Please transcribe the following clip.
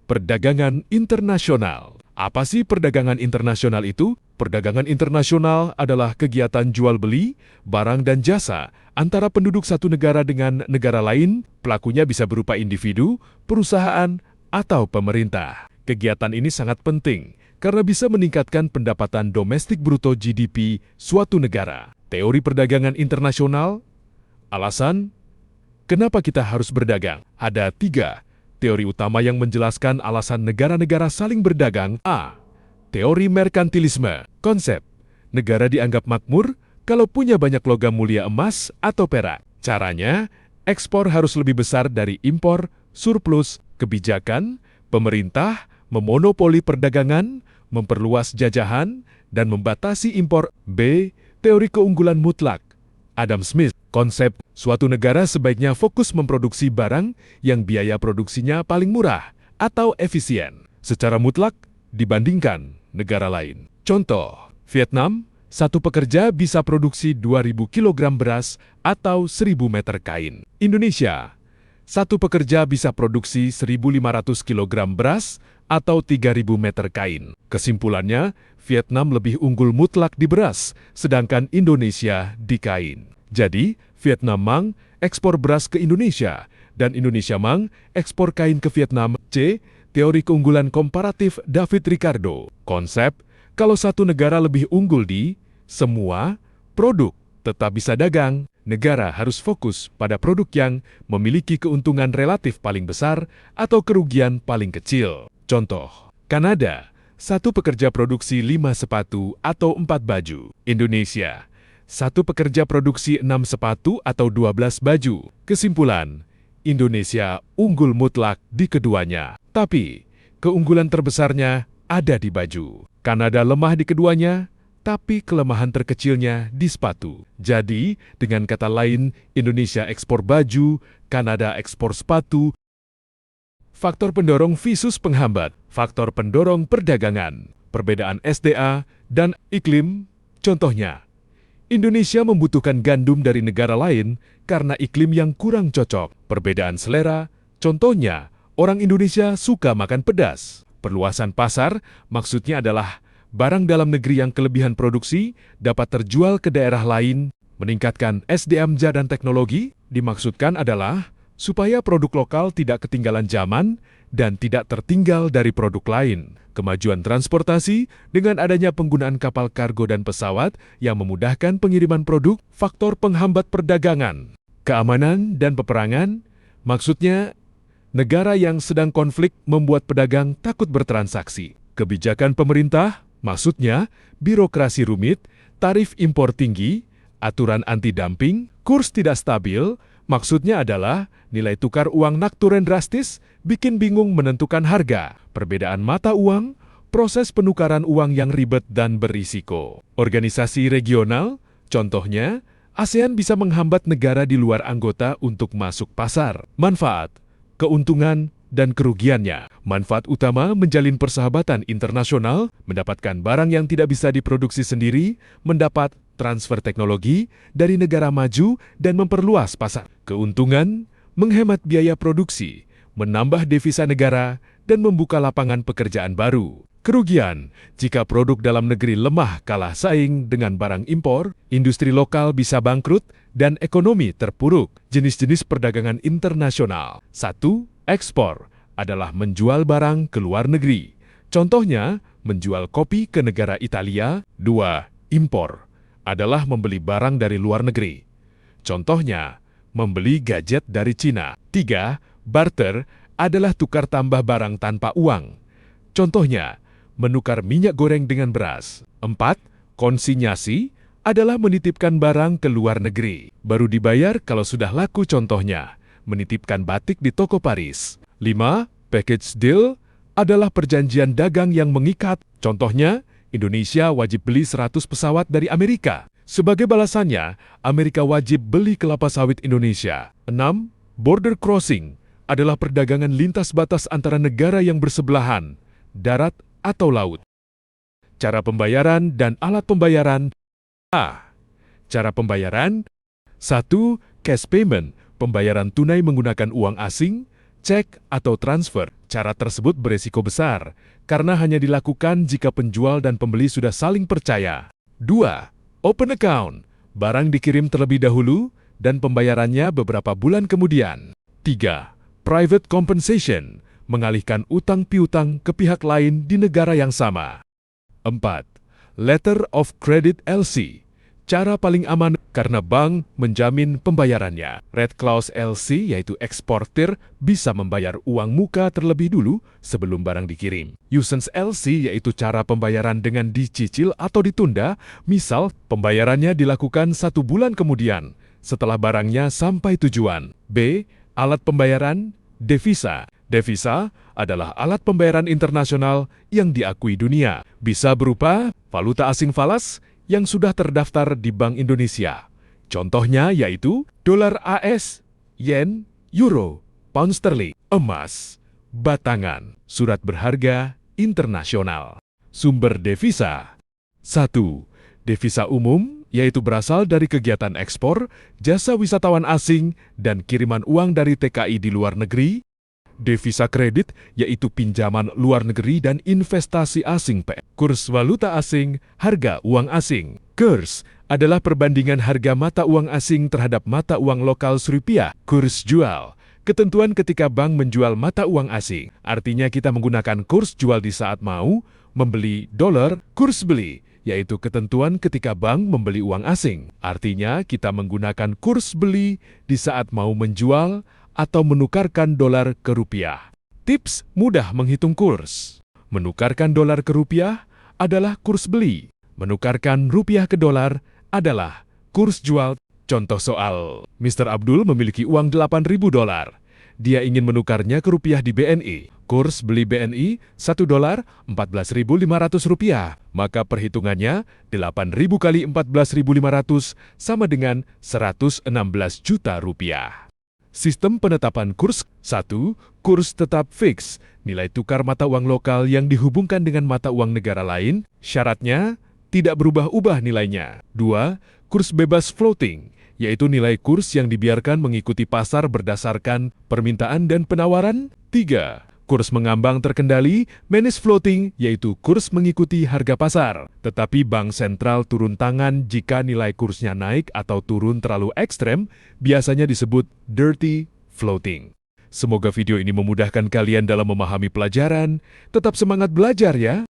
Perdagangan internasional. Apa sih perdagangan internasional itu? Perdagangan internasional adalah kegiatan jual-beli, barang dan jasa antara penduduk satu negara dengan negara lain. Pelakunya bisa berupa individu, perusahaan, atau pemerintah. Kegiatan ini sangat penting karena bisa meningkatkan pendapatan domestik bruto GDP suatu negara. Teori perdagangan internasional. Alasan kenapa kita harus berdagang? Ada 3 teori utama yang menjelaskan alasan negara-negara saling berdagang. A. Teori merkantilisme. Konsep negara dianggap makmur kalau punya banyak logam mulia emas atau perak. Caranya, ekspor harus lebih besar dari impor, surplus, kebijakan, pemerintah, memonopoli perdagangan, memperluas jajahan, dan membatasi impor. B. Teori keunggulan mutlak. Adam Smith. Konsep suatu negara sebaiknya fokus memproduksi barang yang biaya produksinya paling murah atau efisien secara mutlak dibandingkan negara lain. Contoh, Vietnam, satu pekerja bisa produksi 2.000 kg beras atau 1.000 meter kain. Indonesia, satu pekerja bisa produksi 1.500 kg beras atau 3.000 meter kain. Kesimpulannya, Vietnam lebih unggul mutlak di beras, sedangkan Indonesia di kain. Jadi, Vietnam mang ekspor beras ke Indonesia, dan Indonesia mang ekspor kain ke Vietnam. C. Teori keunggulan komparatif David Ricardo. Konsep, kalau satu negara lebih unggul di semua produk, tetap bisa dagang. Negara harus fokus pada produk yang memiliki keuntungan relatif paling besar atau kerugian paling kecil. Contoh, Kanada, satu pekerja produksi 5 sepatu atau 4 baju. Indonesia, satu pekerja produksi 6 sepatu atau 12 baju. Kesimpulan, Indonesia unggul mutlak di keduanya. Tapi, keunggulan terbesarnya ada di baju. Kanada lemah di keduanya, tapi kelemahan terkecilnya di sepatu. Jadi, dengan kata lain, Indonesia ekspor baju, Kanada ekspor sepatu. Faktor pendorong visus penghambat. Faktor pendorong perdagangan. Perbedaan SDA dan iklim. Contohnya, Indonesia membutuhkan gandum dari negara lain karena iklim yang kurang cocok. Perbedaan selera, contohnya, orang Indonesia suka makan pedas. Perluasan pasar, maksudnya adalah barang dalam negeri yang kelebihan produksi dapat terjual ke daerah lain. Meningkatkan SDM dan teknologi, dimaksudkan adalah supaya produk lokal tidak ketinggalan zaman dan tidak tertinggal dari produk lain. Kemajuan transportasi dengan adanya penggunaan kapal kargo dan pesawat yang memudahkan pengiriman produk. Faktor penghambat perdagangan. Keamanan dan peperangan, maksudnya negara yang sedang konflik membuat pedagang takut bertransaksi. Kebijakan pemerintah, maksudnya birokrasi rumit, tarif impor tinggi, aturan anti-dumping, kurs tidak stabil, maksudnya adalah nilai tukar uang nakturen drastis, bikin bingung menentukan harga, perbedaan mata uang, proses penukaran uang yang ribet dan berisiko. Organisasi regional, contohnya, ASEAN bisa menghambat negara di luar anggota untuk masuk pasar. Manfaat, keuntungan, dan kerugiannya. Manfaat utama menjalin persahabatan internasional, mendapatkan barang yang tidak bisa diproduksi sendiri, mendapat transfer teknologi dari negara maju dan memperluas pasar. Keuntungan, menghemat biaya produksi, menambah devisa negara, dan membuka lapangan pekerjaan baru. Kerugian, jika produk dalam negeri lemah kalah saing dengan barang impor, industri lokal bisa bangkrut dan ekonomi terpuruk. Jenis-jenis perdagangan internasional. 1. Ekspor adalah menjual barang ke luar negeri. Contohnya, menjual kopi ke negara Italia. 2. Impor adalah membeli barang dari luar negeri. Contohnya, membeli gadget dari Cina. 3. Barter adalah tukar tambah barang tanpa uang. Contohnya, menukar minyak goreng dengan beras. 4. Konsinyasi adalah menitipkan barang ke luar negeri. Baru dibayar kalau sudah laku, contohnya, menitipkan batik di toko Paris. 5. Package deal adalah perjanjian dagang yang mengikat. Contohnya, Indonesia wajib beli 100 pesawat dari Amerika. Sebagai balasannya, Amerika wajib beli kelapa sawit Indonesia. 6. Border crossing adalah perdagangan lintas batas antara negara yang bersebelahan, darat atau laut. Cara pembayaran dan alat pembayaran. A. Cara pembayaran. 1. Cash payment, pembayaran tunai menggunakan uang asing. cek, atau transfer. Cara tersebut beresiko besar, karena hanya dilakukan jika penjual dan pembeli sudah saling percaya. 2. Open account. Barang dikirim terlebih dahulu, dan pembayarannya beberapa bulan kemudian. 3. Private compensation. Mengalihkan utang piutang ke pihak lain di negara yang sama. 4. Letter of credit LC. Cara paling aman karena bank menjamin pembayarannya. Red clause LC yaitu eksportir bisa membayar uang muka terlebih dulu sebelum barang dikirim. Usance LC yaitu cara pembayaran dengan dicicil atau ditunda, misal pembayarannya dilakukan 1 bulan kemudian setelah barangnya sampai tujuan. B. Alat pembayaran devisa. Devisa adalah alat pembayaran internasional yang diakui dunia. Bisa berupa valuta asing falas yang sudah terdaftar di Bank Indonesia. Contohnya yaitu dolar AS, yen, euro, pound sterling, emas, batangan, surat berharga internasional. Sumber devisa. 1. Devisa umum, yaitu berasal dari kegiatan ekspor, jasa wisatawan asing, dan kiriman uang dari TKI di luar negeri. Devisa kredit, yaitu pinjaman luar negeri dan investasi asing. Kurs valuta asing, harga uang asing. Kurs adalah perbandingan harga mata uang asing terhadap mata uang lokal rupiah. Kurs jual, ketentuan ketika bank menjual mata uang asing. Artinya kita menggunakan kurs jual di saat mau membeli dolar. Kurs beli, yaitu ketentuan ketika bank membeli uang asing. Artinya kita menggunakan kurs beli di saat mau menjual atau menukarkan dolar ke rupiah. Tips mudah menghitung kurs. Menukarkan dolar ke rupiah adalah kurs beli. Menukarkan rupiah ke dolar adalah kurs jual. Contoh soal, Mr. Abdul memiliki uang 8.000 dolar. Dia ingin menukarnya ke rupiah di BNI. Kurs beli BNI 1 dolar 14.500 rupiah. Maka perhitungannya 8.000 kali 14.500 sama dengan 116 juta rupiah. Sistem penetapan kurs. 1. Kurs tetap fix, nilai tukar mata uang lokal yang dihubungkan dengan mata uang negara lain, syaratnya tidak berubah-ubah nilainya. 2. Kurs bebas floating, yaitu nilai kurs yang dibiarkan mengikuti pasar berdasarkan permintaan dan penawaran. 3. Kurs mengambang terkendali, managed floating, yaitu kurs mengikuti harga pasar. Tetapi bank sentral turun tangan jika nilai kursnya naik atau turun terlalu ekstrem, biasanya disebut dirty floating. Semoga video ini memudahkan kalian dalam memahami pelajaran. Tetap semangat belajar ya!